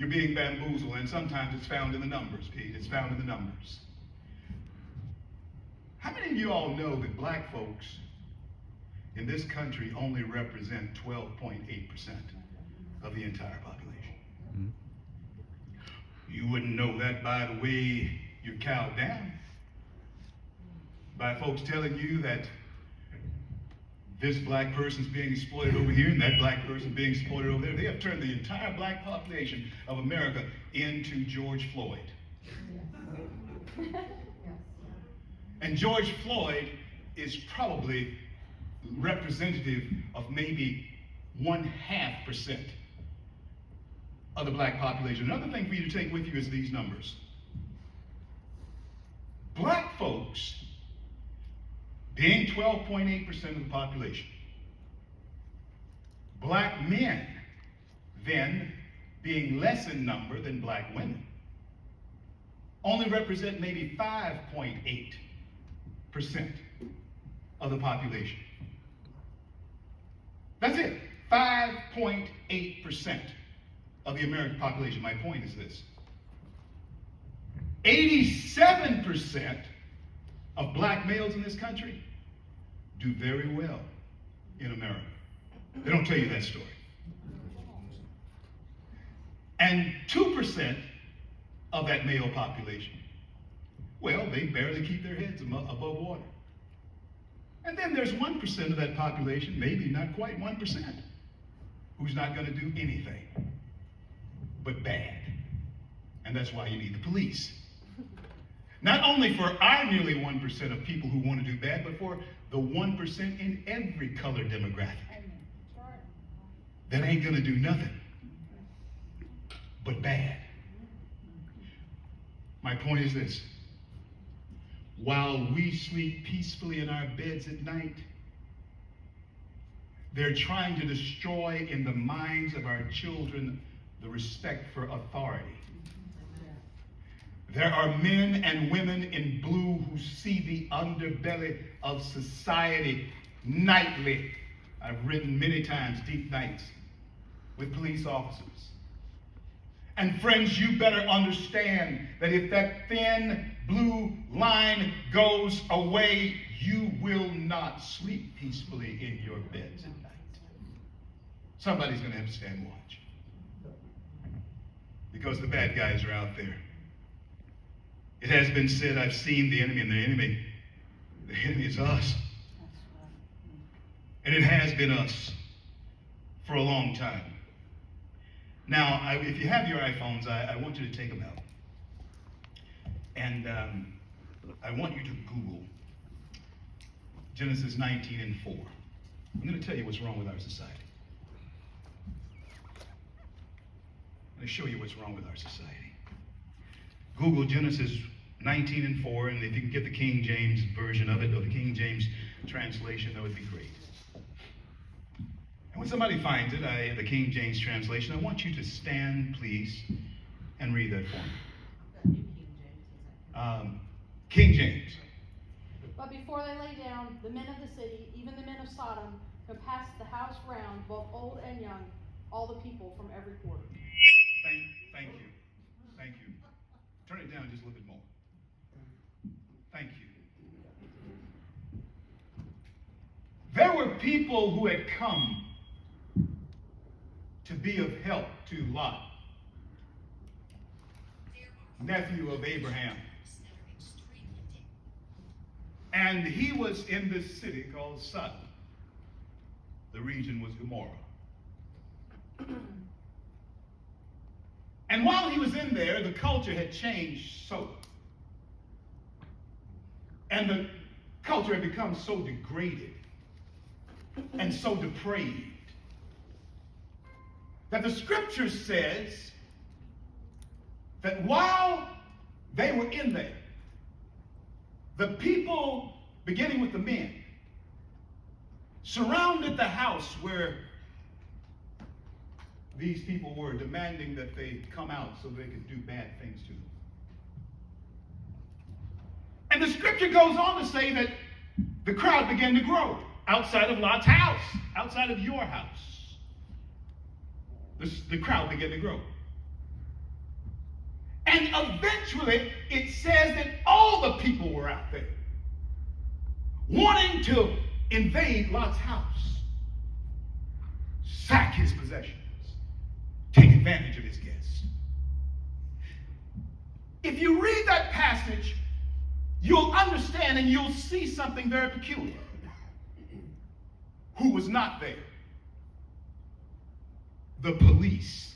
You're being bamboozled, and sometimes it's found in the numbers, Pete. It's found in the numbers. How many of you all know that black folks in this country only represent 12.8% of the entire population? Mm-hmm. You wouldn't know that by the way you're cowed down, by folks telling you that this black person's being exploited over here and that black person's being exploited over there. They have turned the entire black population of America into George Floyd. And George Floyd is probably representative of maybe 0.5% of the black population. Another thing for you to take with you is these numbers. Black folks being 12.8% of the population. Black men then being less in number than black women only represent maybe 5.8% of the population. That's it, 5.8% of the American population. My point is this: 87% of black males in this country do very well in America. They don't tell you that story. And 2% of that male population, well, they barely keep their heads above water. And then there's 1% of that population, maybe not quite 1%, who's not going to do anything but bad. And that's why you need the police. Not only for our nearly 1% of people who want to do bad, but for the 1% in every color demographic that ain't going to do nothing but bad. My point is this: while we sleep peacefully in our beds at night, they're trying to destroy in the minds of our children the respect for authority. There are men and women in blue who see the underbelly of society nightly. I've written many times deep nights with police officers. And friends, you better understand that if that thin blue line goes away, you will not sleep peacefully in your beds at night. Somebody's going to have to stand watch, because the bad guys are out there. It has been said, I've seen the enemy, and the enemy is us. And it has been us for a long time. Now, if you have your iPhones, I want you to take them out. And I want you to Google Genesis 19:4. I'm going to tell you what's wrong with our society. I'm going to show you what's wrong with our society. Google Genesis 19:4, and if you can get the King James version of it, or the King James translation, that would be great. And when somebody finds it, the King James translation, I want you to stand, please, and read that for me. King James. But before they lay down, the men of the city, even the men of Sodom, compassed the house round, both old and young, all the people from every quarter. Thank you. Thank you. Turn it down just a little bit more. Thank you. There were people who had come to be of help to Lot, nephew of Abraham. And he was in this city called Sodom. The region was Gomorrah. And while he was in there, the culture had changed so. And the culture had become so degraded and so depraved that the scripture says that while they were in there, the people, beginning with the men, surrounded the house where these people were, demanding that they come out so they could do bad things to them. And the scripture goes on to say that the crowd began to grow outside of Lot's house, outside of your house. The crowd began to grow. And eventually, it says that all the people were out there wanting to invade Lot's house, sack his possessions, take advantage of his guests. If you read that passage, you'll understand and you'll see something very peculiar. Who was not there? The police